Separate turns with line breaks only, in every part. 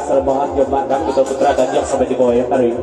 Serbahan Jumat dan Putra Putra dan yang sampai di bawah yang tarik.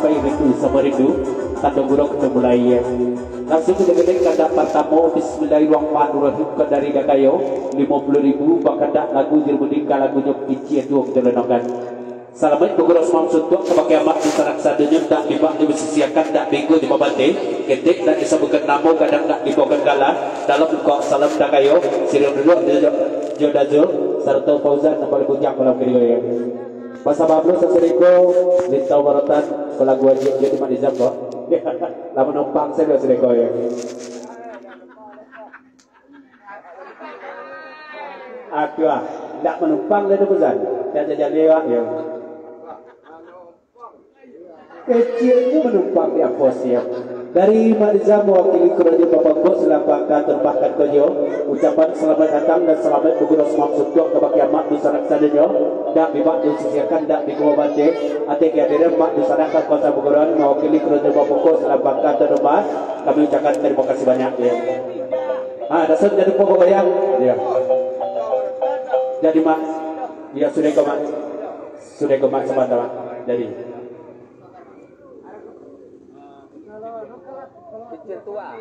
sampai rindu sama rindu tanda buruk kita mulai langsung kita gede kanda pertama bismillahirrahmanirrahim ke dari dakayo 50.000 bahkan dak lagu jirbudika lagunya pici itu kita lenongkan salamat bukuros mamsud tuak kebagai amat di sarak sadanya tak dibak dibesisiakan tak bego di babante ketik tak disebutkan nama kadang tak dibawakan galan dalam buka salam dakayo sirih dulu jodajo serta Fauzan nampak lebutnya malam kiri ya masa bablu sesiriko lintau barotan kalau gua jadi manizam kok lama numpang saya sesiriko ya aku tidak menumpang dari Fauzan dan jajan lewat ya kecilnya menumpang di aposnya dari Manizam mewakili kerajaan Bapak Bos selapangkan terbahkan kojo ucapan selamat datang dan selamat berguna semua sudut kepada mak di sana sadanya dak bibak disisiakan dak digobate ate kehadiran mak di sana kota Bogor mewakili kerajaan Bapak Bos selapangkan terbah kami ucapkan terima kasih banyak ya dasar jadi pokok bayang ya jadi mak ya sudah komat sama-sama jadi tua.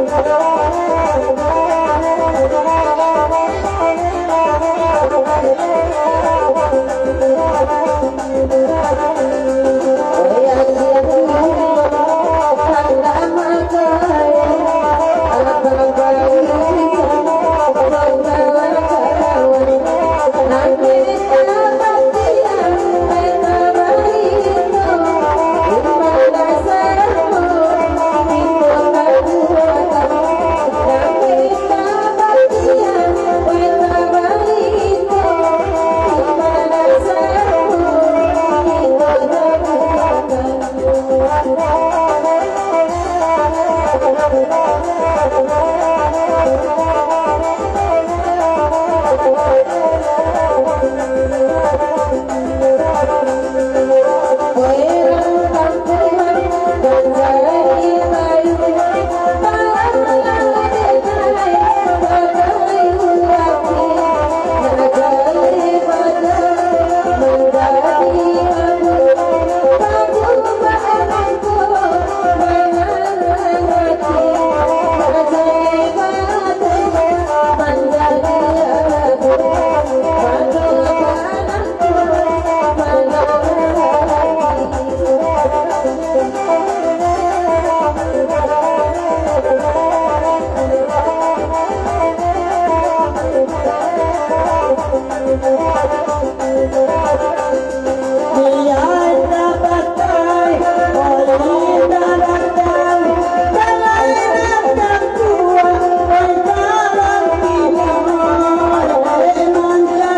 Hello.